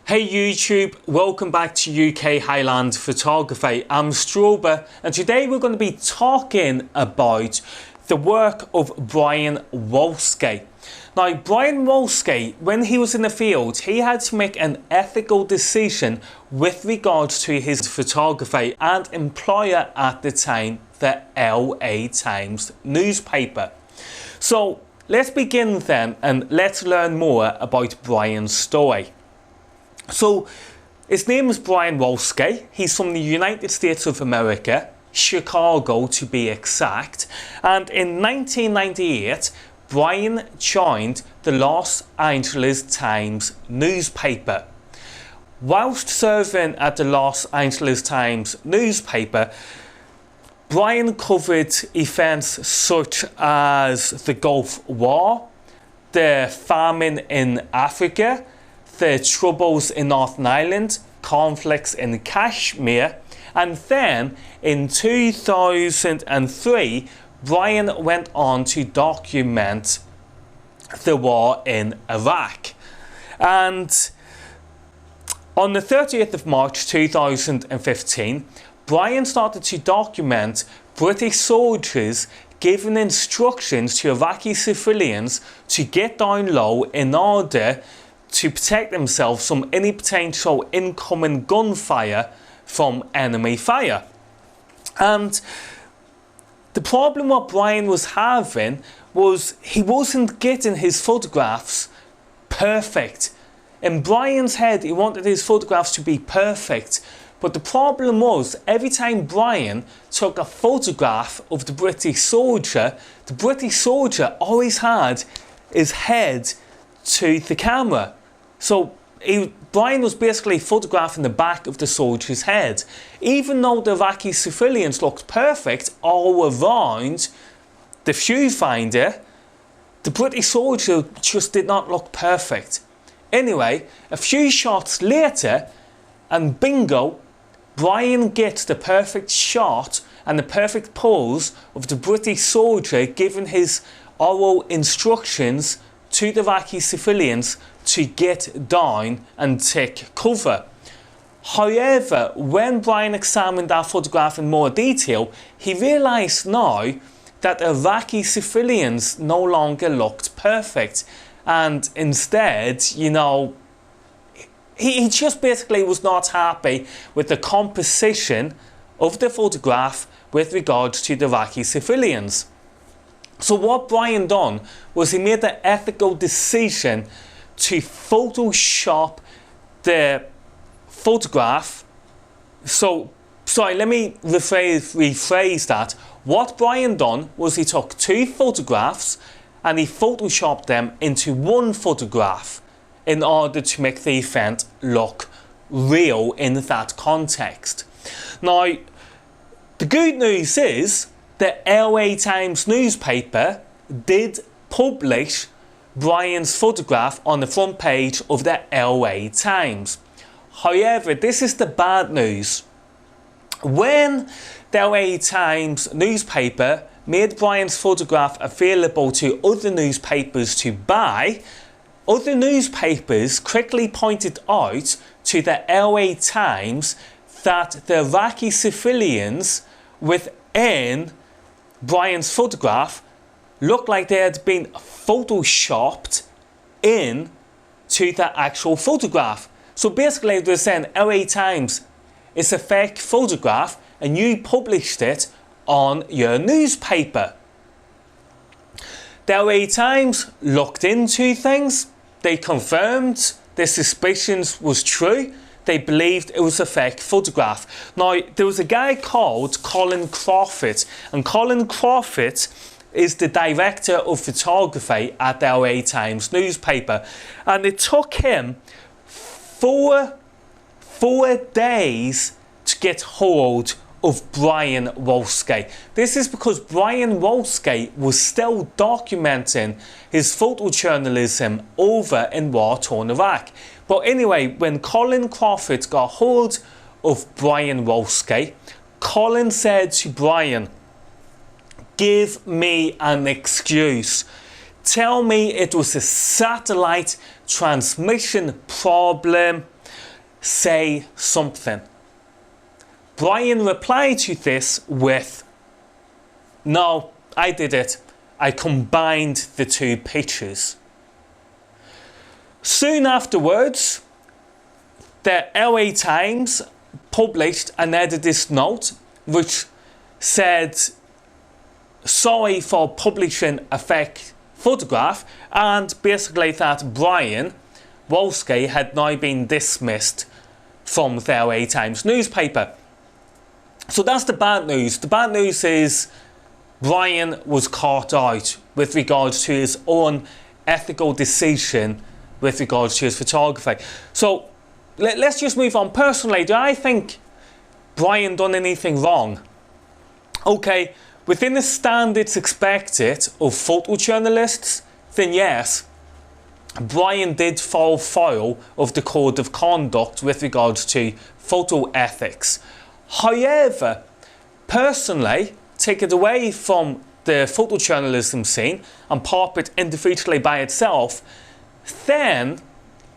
Hey YouTube, welcome back to UK Highland Photography. I'm Strober and today we're going to be talking about the work of Brian Walski. Now Brian Walski, when he was in the field, he had to make an ethical decision with regards to his photography and employer at the time, the LA Times newspaper. So let's begin then and let's learn more about Brian's story. So, his name is Brian Walski. He's from the United States of America, Chicago to be exact. And in 1998, Brian joined the Los Angeles Times newspaper. Whilst serving at the Los Angeles Times newspaper, Brian covered events such as the Gulf War, the famine in Africa, the troubles in Northern Ireland, conflicts in Kashmir, and then in 2003 Brian went on to document the war in Iraq. And on the 30th of March 2015 Brian started to document British soldiers giving instructions to Iraqi civilians to get down low in order to protect themselves from any potential incoming gunfire from enemy fire. And the problem what Brian was having was he wasn't getting his photographs perfect. In Brian's head, he wanted his photographs to be perfect, but the problem was every time Brian took a photograph of the British soldier always had his head to the camera. So Brian was basically photographing the back of the soldier's head. Even though the Iraqi civilians looked perfect all around the viewfinder, the British soldier just did not look perfect. Anyway, a few shots later, and bingo, Brian gets the perfect shot and the perfect pose of the British soldier giving his oral instructions to the Iraqi civilians to get down and take cover. However, when Brian examined that photograph in more detail, he realised now that Iraqi civilians no longer looked perfect, and instead, you know, he just basically was not happy with the composition of the photograph with regards to the Iraqi civilians. So what Brian done was he made the ethical decision to Photoshop the photograph. Sorry, let me rephrase that. What Brian done was he took two photographs and he Photoshopped them into one photograph in order to make the event look real in that context. Now, the good news is the LA Times newspaper did publish Brian's photograph on the front page of the LA Times. However, this is the bad news. When the LA Times newspaper made Brian's photograph available to other newspapers to buy, other newspapers quickly pointed out to the LA Times that the Iraqi civilians within Brian's photograph looked like they had been photoshopped in to the actual photograph. So basically they're saying, LA Times, it's a fake photograph and you published it on your newspaper. The LA Times looked into things. They confirmed their suspicions was true. They believed it was a fake photograph. Now, there was a guy called Colin Crawford, and Colin Crawford is the director of photography at the LA Times newspaper, and it took him four days to get hold of Brian Walski. This is because Brian Walski was still documenting his photojournalism over in war-torn Iraq. But anyway, when Colin Crawford got hold of Brian Walski, Colin said to Brian, "Give me an excuse. Tell me it was a satellite transmission problem, say something. Brian replied to this with, "No, I did it. I combined the two pictures." Soon afterwards, the LA Times published an editor's note which said, "Sorry for publishing a fake photograph," and basically that Brian Walski had now been dismissed from the LA Times newspaper. So that's the bad news. The bad news is Brian was caught out with regards to his own ethical decision with regards to his photography. So let's just move on. Personally, do I think Brian done anything wrong? Okay, within the standards expected of photojournalists, then yes, Brian did fall foul of the code of conduct with regards to photo ethics. However, personally, take it away from the photojournalism scene and pop it individually by itself, then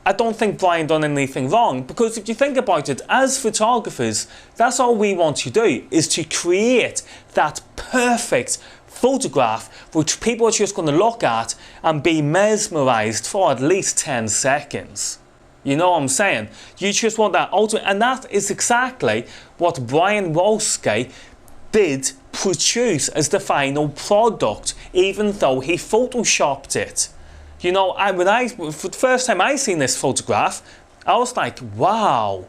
I don't think Brian done anything wrong, because if you think about it, as photographers, that's all we want to do, is to create that perfect photograph which people are just going to look at and be mesmerized for at least 10 seconds. You know what I'm saying? You just want that ultimate, and that is exactly what Brian Walski did produce as the final product, even though he photoshopped it. You know, for the first time I seen this photograph, I was like, wow.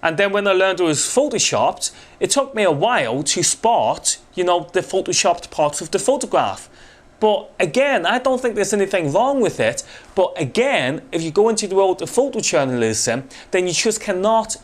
And then when I learned it was photoshopped, it took me a while to spot, you know, the photoshopped parts of the photograph. But again, I don't think there's anything wrong with it. But again, if you go into the world of photojournalism, then you just cannot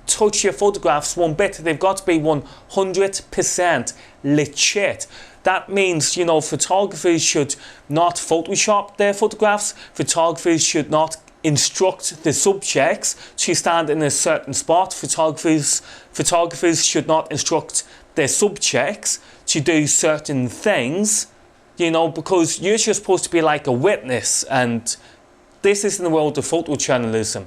touch your photographs one bit. They've got to be 100% legit. That means, you know, photographers should not Photoshop their photographs. Photographers should not instruct the subjects to stand in a certain spot. Photographers should not instruct their subjects to do certain things, you know, because you're just supposed to be like a witness, and this is in the world of photojournalism.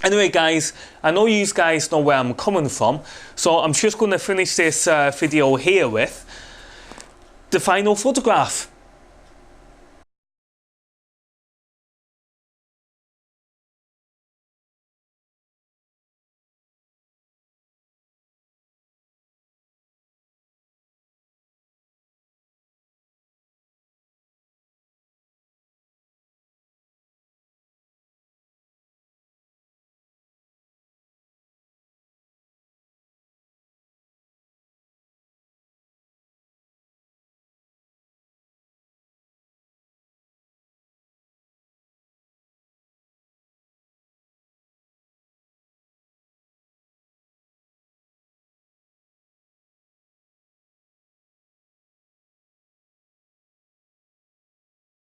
Anyway guys, I know you guys know where I'm coming from, so I'm just going to finish this video here with the final photograph.